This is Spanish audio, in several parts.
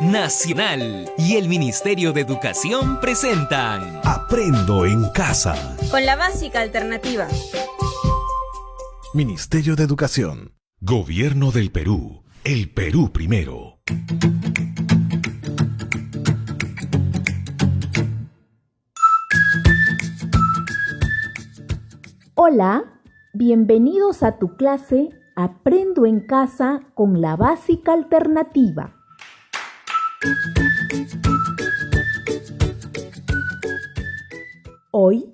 Nacional y el Ministerio de Educación presentan Aprendo en Casa. Con la básica alternativa. Ministerio de Educación. Gobierno del Perú. El Perú primero. Hola, bienvenidos a tu clase Aprendo en Casa con la básica alternativa. Hoy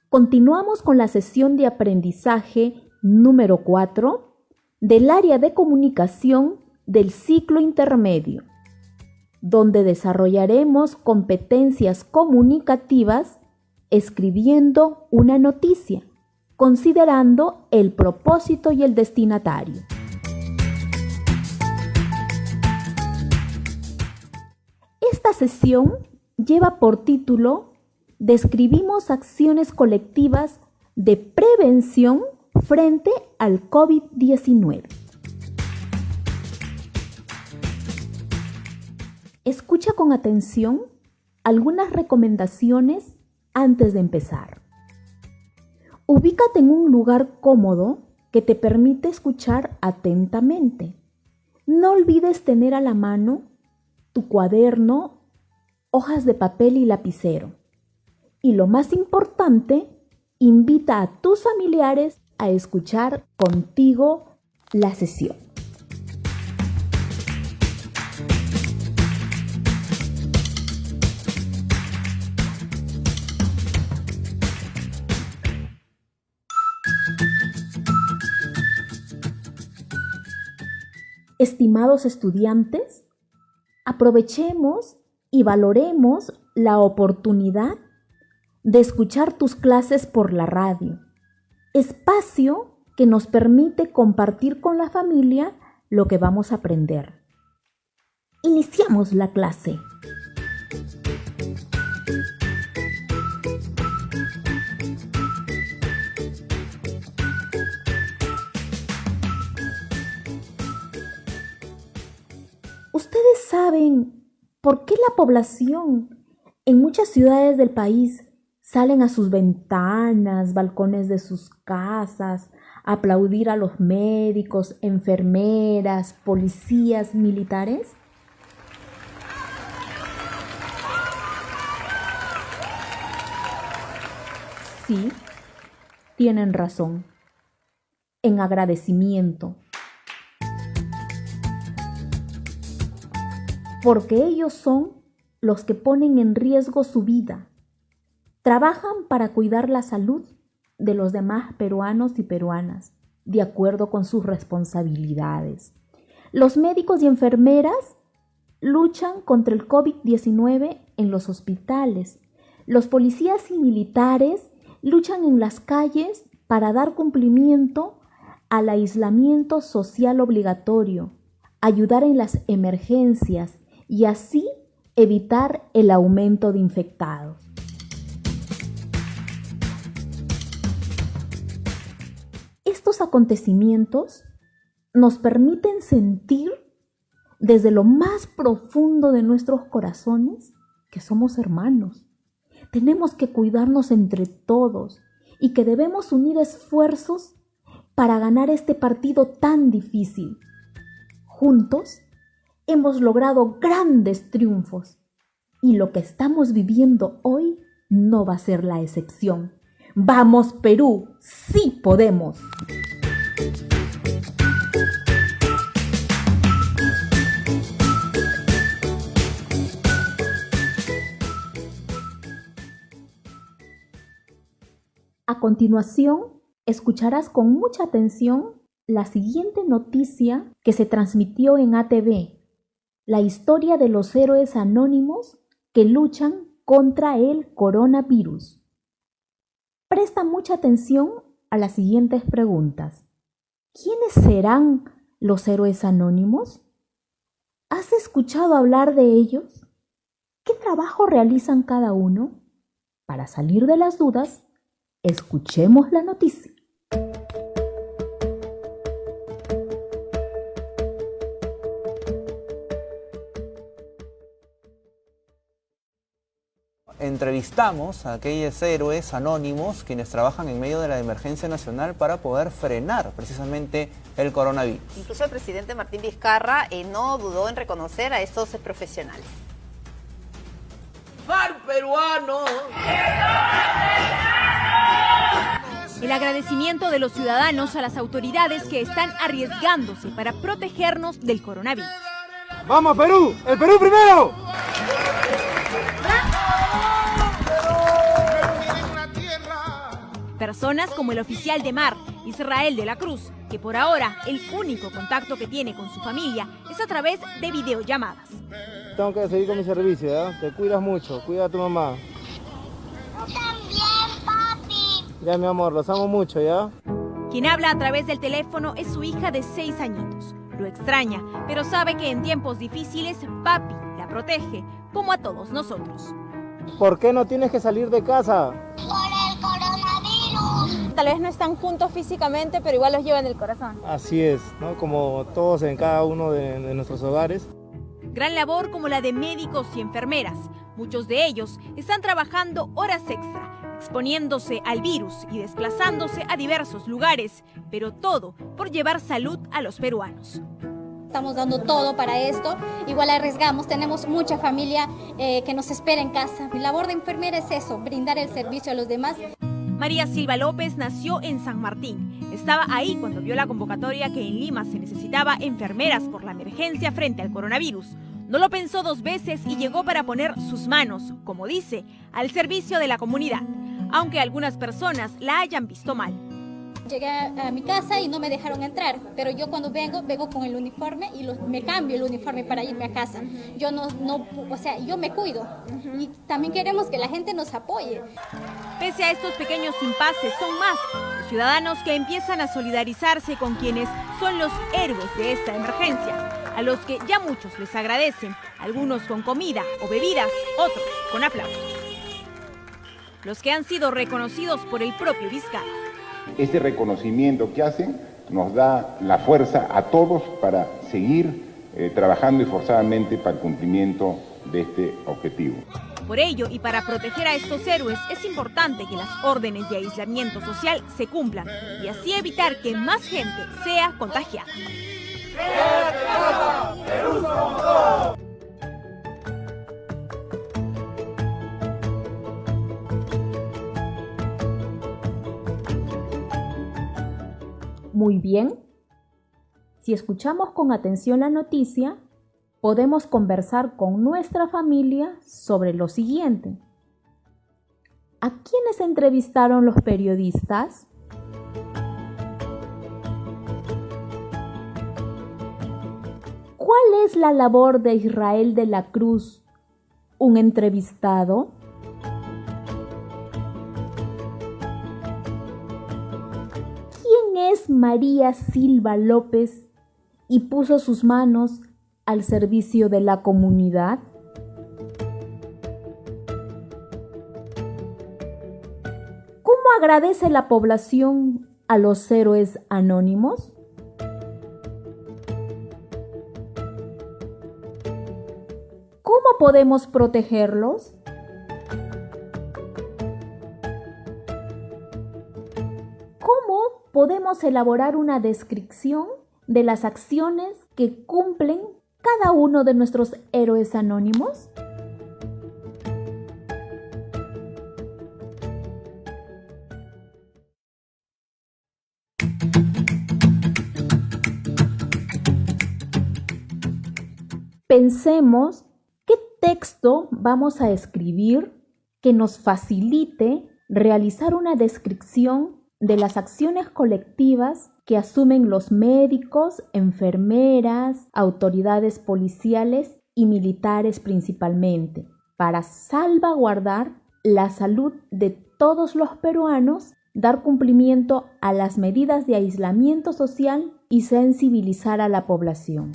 continuamos con la sesión de aprendizaje número 4 del área de comunicación del ciclo intermedio, donde desarrollaremos competencias comunicativas escribiendo una noticia, considerando el propósito y el destinatario. Esta sesión lleva por título Describimos acciones colectivas de prevención frente al COVID-19. Escucha con atención algunas recomendaciones antes de empezar. Ubícate en un lugar cómodo que te permite escuchar atentamente. No olvides tener a la mano tu cuaderno, hojas de papel y lapicero. Y lo más importante, invita a tus familiares a escuchar contigo la sesión. Estimados estudiantes, aprovechemos y valoremos la oportunidad de escuchar tus clases por la radio, espacio que nos permite compartir con la familia lo que vamos a aprender. Iniciamos la clase. ¿Ustedes saben por qué la población en muchas ciudades del país salen a sus ventanas, balcones de sus casas, a aplaudir a los médicos, enfermeras, policías, militares? Sí, tienen razón. En agradecimiento. Porque ellos son los que ponen en riesgo su vida. Trabajan para cuidar la salud de los demás peruanos y peruanas, de acuerdo con sus responsabilidades. Los médicos y enfermeras luchan contra el COVID-19 en los hospitales. Los policías y militares luchan en las calles para dar cumplimiento al aislamiento social obligatorio, ayudar en las emergencias y así evitar el aumento de infectados. Estos acontecimientos nos permiten sentir desde lo más profundo de nuestros corazones que somos hermanos. Tenemos que cuidarnos entre todos y que debemos unir esfuerzos para ganar este partido tan difícil. Juntos hemos logrado grandes triunfos y lo que estamos viviendo hoy no va a ser la excepción. ¡Vamos, Perú! ¡Sí podemos! A continuación, escucharás con mucha atención la siguiente noticia que se transmitió en ATV, la historia de los héroes anónimos que luchan contra el coronavirus. Presta mucha atención a las siguientes preguntas. ¿Quiénes serán los héroes anónimos? ¿Has escuchado hablar de ellos? ¿Qué trabajo realizan cada uno? Para salir de las dudas, escuchemos la noticia. entrevistamos a aquellos héroes anónimos quienes trabajan en medio de la emergencia nacional para poder frenar precisamente el coronavirus. Incluso el presidente Martín Vizcarra no dudó en reconocer a estos profesionales. ¡Par peruano! El agradecimiento de los ciudadanos a las autoridades que están arriesgándose para protegernos del coronavirus. ¡Vamos, Perú! ¡El Perú primero! Personas como el oficial de mar, Israel de la Cruz, que por ahora el único contacto que tiene con su familia es a través de videollamadas. Tengo que seguir con mi servicio, ¿ya? Te cuidas mucho, cuida a tu mamá. Yo también, papi. Ya, mi amor, los amo mucho, ¿ya? Quien habla a través del teléfono es su hija de 6 añitos. Lo extraña, pero sabe que en tiempos difíciles, papi la protege, como a todos nosotros. ¿Por qué no tienes que salir de casa? Por el coronavirus. Tal vez no están juntos físicamente, pero igual los llevan en el corazón. Así es, ¿no? Como todos en cada uno de nuestros hogares. Gran labor como la de médicos y enfermeras. Muchos de ellos están trabajando horas extra, exponiéndose al virus y desplazándose a diversos lugares, pero todo por llevar salud a los peruanos. Estamos dando todo para esto, igual arriesgamos, tenemos mucha familia que nos espera en casa. Mi labor de enfermera es eso, brindar el servicio a los demás. María Silva López nació en San Martín. Estaba ahí cuando vio la convocatoria que en Lima se necesitaba enfermeras por la emergencia frente al coronavirus. No lo pensó 2 veces y llegó para poner sus manos, como dice, al servicio de la comunidad, aunque algunas personas la hayan visto mal. Llegué a mi casa y no me dejaron entrar, pero yo cuando vengo con el uniforme y me cambio el uniforme para irme a casa. Yo yo me cuido y también queremos que la gente nos apoye. Pese a estos pequeños impases, son más los ciudadanos que empiezan a solidarizarse con quienes son los héroes de esta emergencia, a los que ya muchos les agradecen, algunos con comida o bebidas, otros con aplausos. Los que han sido reconocidos por el propio Vizcarra. Este reconocimiento que hacen nos da la fuerza a todos para seguir trabajando esforzadamente para el cumplimiento de este objetivo. Por ello, y para proteger a estos héroes, es importante que las órdenes de aislamiento social se cumplan y así evitar que más gente sea contagiada. Muy bien. Si escuchamos con atención la noticia, podemos conversar con nuestra familia sobre lo siguiente. ¿A quiénes entrevistaron los periodistas? ¿Cuál es la labor de Israel de la Cruz, un entrevistado? ¿Quién es María Silva López y puso sus manos al servicio de la comunidad? ¿Cómo agradece la población a los héroes anónimos? ¿Cómo podemos protegerlos? ¿Cómo podemos elaborar una descripción de las acciones que cumplen cada uno de nuestros héroes anónimos? Pensemos qué texto vamos a escribir que nos facilite realizar una descripción de las acciones colectivas que asumen los médicos, enfermeras, autoridades policiales y militares principalmente, para salvaguardar la salud de todos los peruanos, dar cumplimiento a las medidas de aislamiento social y sensibilizar a la población.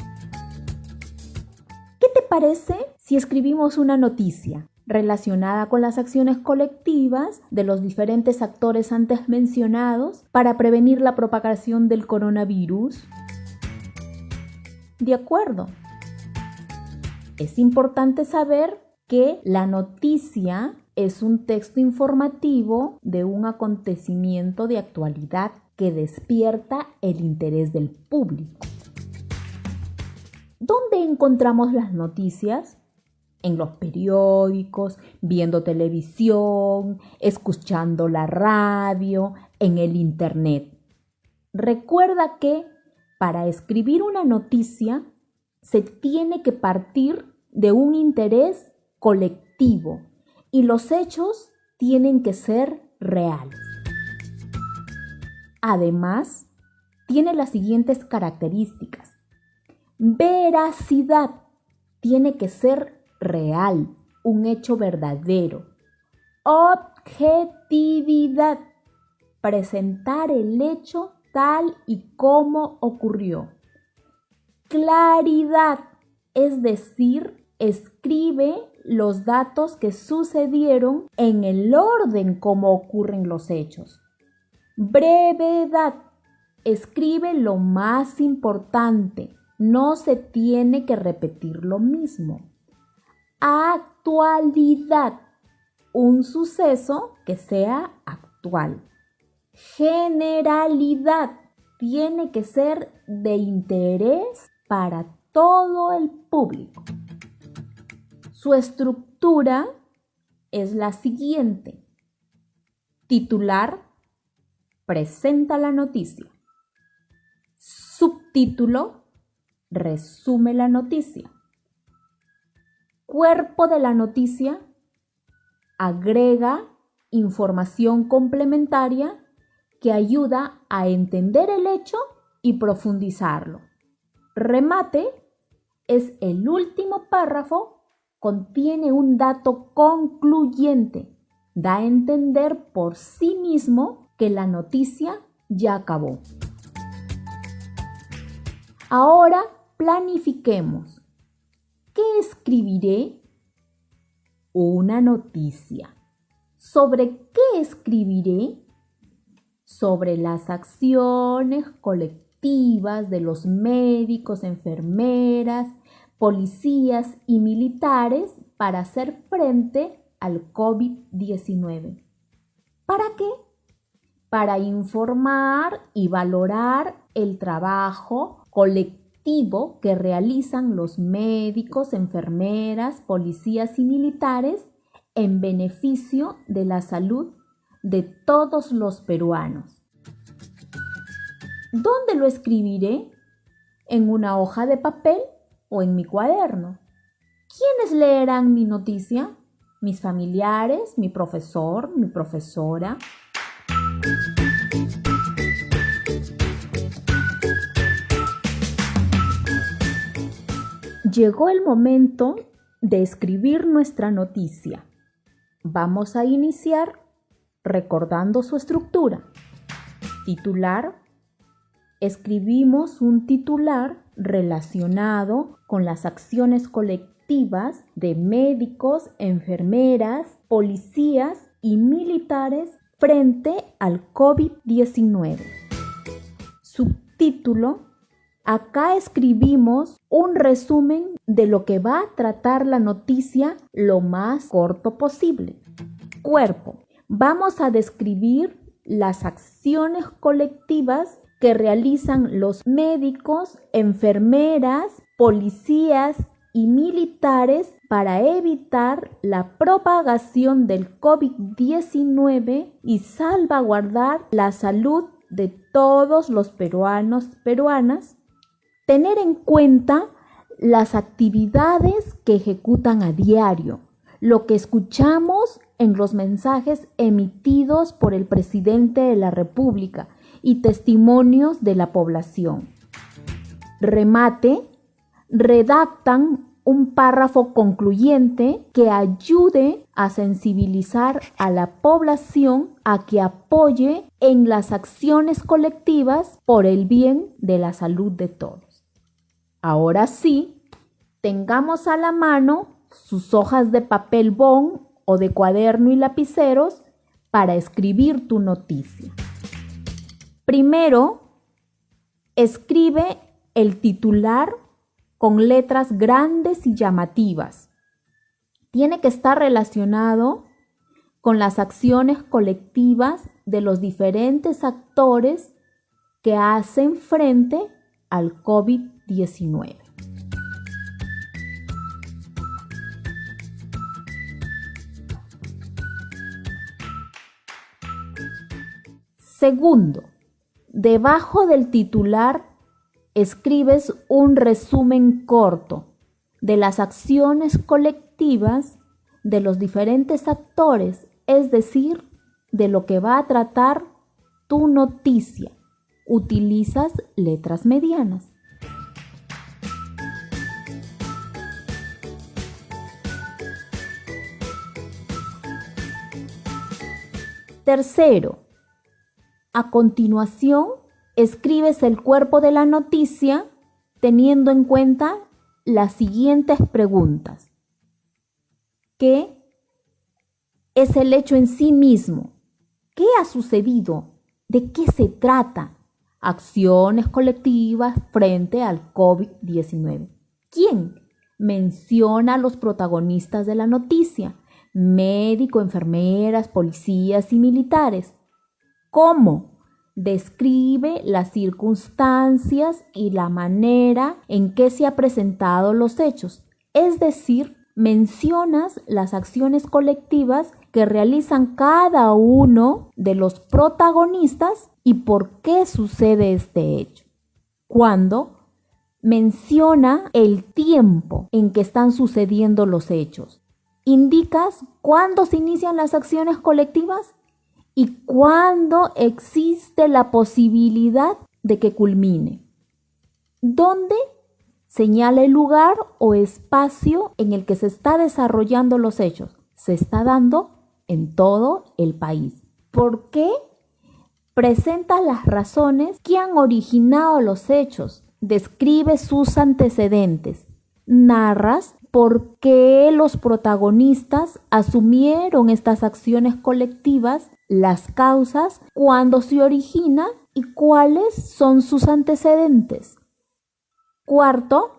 ¿Qué te parece si escribimos una noticia relacionada con las acciones colectivas de los diferentes actores antes mencionados para prevenir la propagación del coronavirus? De acuerdo. Es importante saber que la noticia es un texto informativo de un acontecimiento de actualidad que despierta el interés del público. ¿Dónde encontramos las noticias? En los periódicos, viendo televisión, escuchando la radio, en el internet. Recuerda que para escribir una noticia se tiene que partir de un interés colectivo y los hechos tienen que ser reales. Además, tiene las siguientes características. Veracidad, tiene que ser real, un hecho verdadero. Objetividad, presentar el hecho tal y como ocurrió. Claridad, es decir, escribe los datos que sucedieron en el orden como ocurren los hechos. Brevedad, escribe lo más importante, no se tiene que repetir lo mismo. Actualidad, un suceso que sea actual. Generalidad, tiene que ser de interés para todo el público. Su estructura es la siguiente. Titular, presenta la noticia. Subtítulo, resume la noticia. Cuerpo de la noticia, agrega información complementaria que ayuda a entender el hecho y profundizarlo. Remate es el último párrafo, contiene un dato concluyente, da a entender por sí mismo que la noticia ya acabó. Ahora planifiquemos. ¿Qué escribiré? Una noticia. ¿Sobre qué escribiré? Sobre las acciones colectivas de los médicos, enfermeras, policías y militares para hacer frente al COVID-19. ¿Para qué? Para informar y valorar el trabajo colectivo que realizan los médicos, enfermeras, policías y militares en beneficio de la salud de todos los peruanos. ¿Dónde lo escribiré? ¿En una hoja de papel o en mi cuaderno? ¿Quiénes leerán mi noticia? ¿Mis familiares? ¿Mi profesor? ¿Mi profesora? Llegó el momento de escribir nuestra noticia. Vamos a iniciar recordando su estructura. Titular. Escribimos un titular relacionado con las acciones colectivas de médicos, enfermeras, policías y militares frente al COVID-19. Subtítulo. Acá escribimos un resumen de lo que va a tratar la noticia lo más corto posible. Cuerpo. Vamos a describir las acciones colectivas que realizan los médicos, enfermeras, policías y militares para evitar la propagación del COVID-19 y salvaguardar la salud de todos los peruanos, peruanas. Tener en cuenta las actividades que ejecutan a diario, lo que escuchamos en los mensajes emitidos por el presidente de la República y testimonios de la población. Remate, redactan un párrafo concluyente que ayude a sensibilizar a la población a que apoye en las acciones colectivas por el bien de la salud de todos. Ahora sí, tengamos a la mano sus hojas de papel bond o de cuaderno y lapiceros para escribir tu noticia. Primero, escribe el titular con letras grandes y llamativas. Tiene que estar relacionado con las acciones colectivas de los diferentes actores que hacen frente al COVID-19. Segundo, debajo del titular escribes un resumen corto de las acciones colectivas de los diferentes actores, es decir, de lo que va a tratar tu noticia. Utilizas letras medianas. Tercero, a continuación, escribes el cuerpo de la noticia teniendo en cuenta las siguientes preguntas. ¿Qué es el hecho en sí mismo? ¿Qué ha sucedido? ¿De qué se trata? Acciones colectivas frente al COVID-19. ¿Quién? Menciona a los protagonistas de la noticia: médicos, enfermeras, policías y militares. ¿Cómo? Describe las circunstancias y la manera en que se han presentado los hechos. Es decir, mencionas las acciones colectivas que realizan cada uno de los protagonistas y por qué sucede este hecho. Cuando menciona el tiempo en que están sucediendo los hechos. Indicas cuándo se inician las acciones colectivas y cuándo existe la posibilidad de que culmine. ¿Dónde? Señala el lugar o espacio en el que se está desarrollando los hechos. Se está dando en todo el país. ¿Por qué? Presenta las razones que han originado los hechos. Describe sus antecedentes. Narras por qué los protagonistas asumieron estas acciones colectivas, las causas, cuándo se origina y cuáles son sus antecedentes. Cuarto,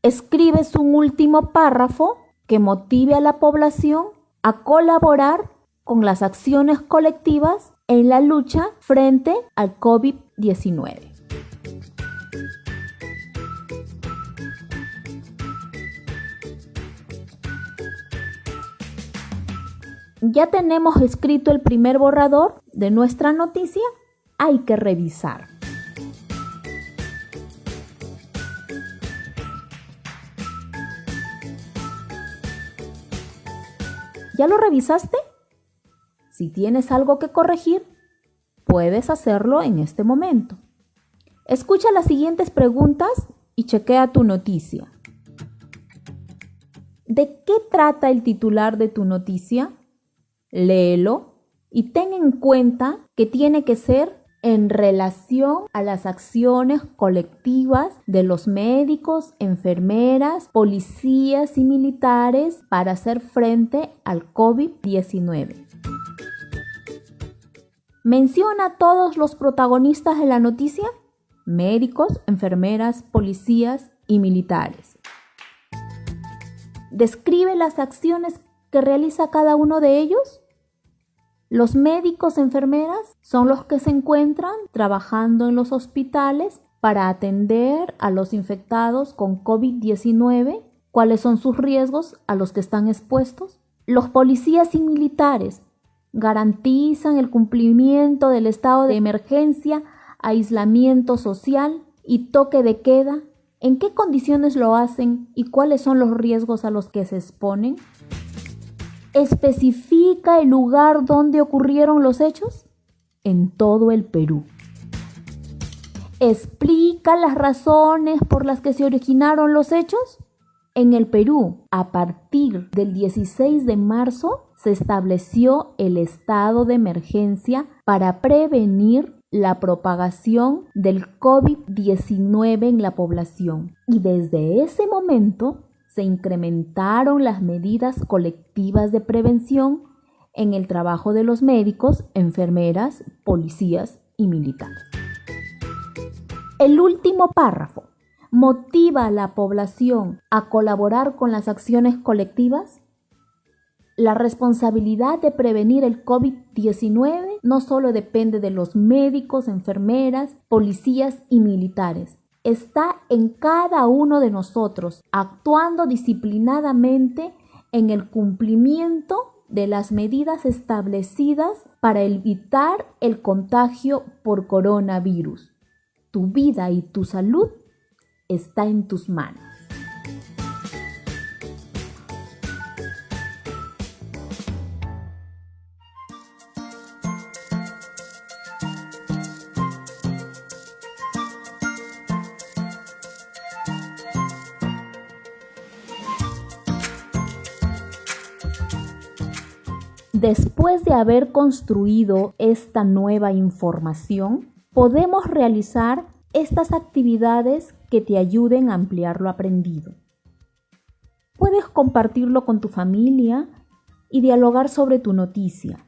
escribes un último párrafo que motive a la población a colaborar con las acciones colectivas en la lucha frente al COVID-19. Ya tenemos escrito el primer borrador de nuestra noticia. Hay que revisar. ¿Ya lo revisaste? Si tienes algo que corregir, puedes hacerlo en este momento. Escucha las siguientes preguntas y chequea tu noticia. ¿De qué trata el titular de tu noticia? Léelo y ten en cuenta que tiene que ser en relación a las acciones colectivas de los médicos, enfermeras, policías y militares para hacer frente al COVID-19. Menciona a todos los protagonistas de la noticia: médicos, enfermeras, policías y militares. Describe las acciones que realiza cada uno de ellos. Los médicos, enfermeras son los que se encuentran trabajando en los hospitales para atender a los infectados con COVID-19. ¿Cuáles son sus riesgos a los que están expuestos? Los policías y militares garantizan el cumplimiento del estado de emergencia, aislamiento social y toque de queda. ¿En qué condiciones lo hacen y cuáles son los riesgos a los que se exponen? ¿Especifica el lugar donde ocurrieron los hechos? En todo el Perú. ¿Explica las razones por las que se originaron los hechos? En el Perú, a partir del 16 de marzo, se estableció el estado de emergencia para prevenir la propagación del COVID-19 en la población. Y desde ese momento se incrementaron las medidas colectivas de prevención en el trabajo de los médicos, enfermeras, policías y militares. El último párrafo motiva a la población a colaborar con las acciones colectivas. La responsabilidad de prevenir el COVID-19 no solo depende de los médicos, enfermeras, policías y militares. Está en cada uno de nosotros, actuando disciplinadamente en el cumplimiento de las medidas establecidas para evitar el contagio por coronavirus. Tu vida y tu salud está en tus manos. Después de haber construido esta nueva información, podemos realizar estas actividades que te ayuden a ampliar lo aprendido. Puedes compartirlo con tu familia y dialogar sobre tu noticia.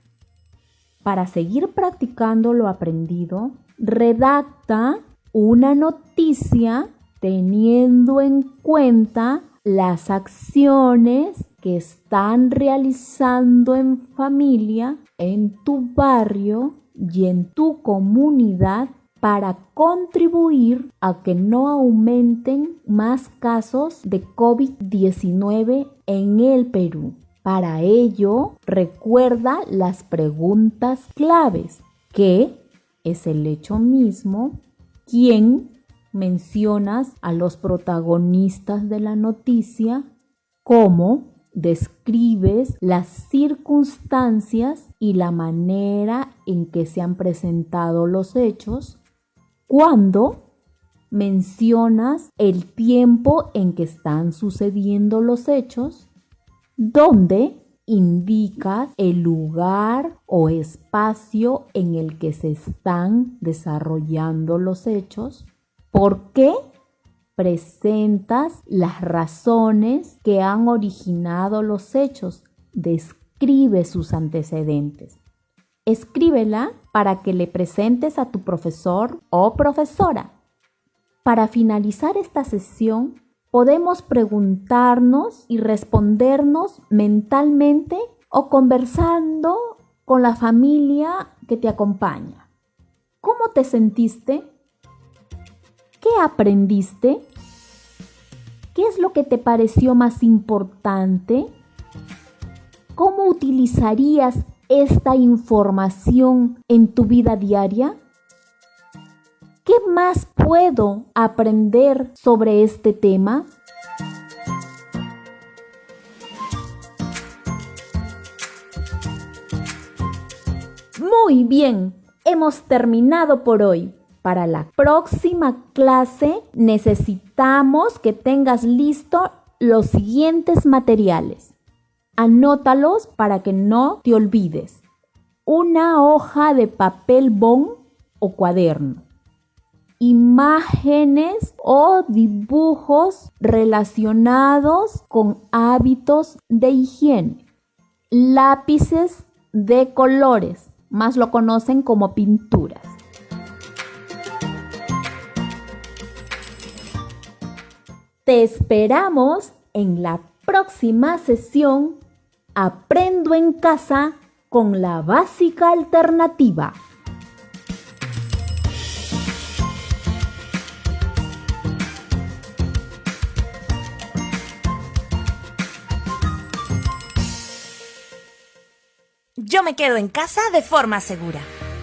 Para seguir practicando lo aprendido, redacta una noticia teniendo en cuenta las acciones que están realizando en familia, en tu barrio y en tu comunidad para contribuir a que no aumenten más casos de COVID-19 en el Perú. Para ello, recuerda las preguntas claves, que es el hecho mismo, quién, mencionas a los protagonistas de la noticia, cómo, describes las circunstancias y la manera en que se han presentado los hechos, cuándo, mencionas el tiempo en que están sucediendo los hechos, dónde, indicas el lugar o espacio en el que se están desarrollando los hechos, por qué, presentas las razones que han originado los hechos, describe sus antecedentes. Escríbela para que le presentes a tu profesor o profesora. Para finalizar esta sesión, podemos preguntarnos y respondernos mentalmente o conversando con la familia que te acompaña. ¿Cómo te sentiste? ¿Qué aprendiste? ¿Qué es lo que te pareció más importante? ¿Cómo utilizarías esta información en tu vida diaria? ¿Qué más puedo aprender sobre este tema? Muy bien, hemos terminado por hoy. Para la próxima clase necesitamos que tengas listo los siguientes materiales. Anótalos para que no te olvides. Una hoja de papel bond o cuaderno. Imágenes o dibujos relacionados con hábitos de higiene. Lápices de colores, más lo conocen como pinturas. Te esperamos en la próxima sesión Aprendo en Casa con la Básica Alternativa. Yo me quedo en casa de forma segura.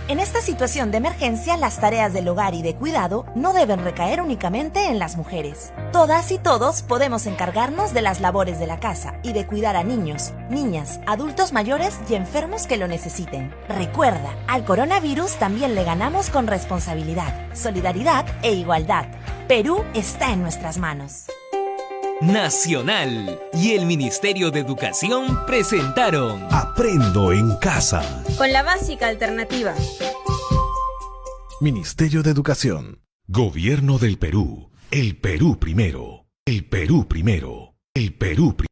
En esta situación de emergencia, las tareas del hogar y de cuidado no deben recaer únicamente en las mujeres. Todas y todos podemos encargarnos de las labores de la casa y de cuidar a niños, niñas, adultos mayores y enfermos que lo necesiten. Recuerda, al coronavirus también le ganamos con responsabilidad, solidaridad e igualdad. Perú está en nuestras manos. Nacional y el Ministerio de Educación presentaron Aprendo en Casa. Con la Básica Alternativa. Ministerio de Educación. Gobierno del Perú. El Perú primero. El Perú primero. El Perú primero.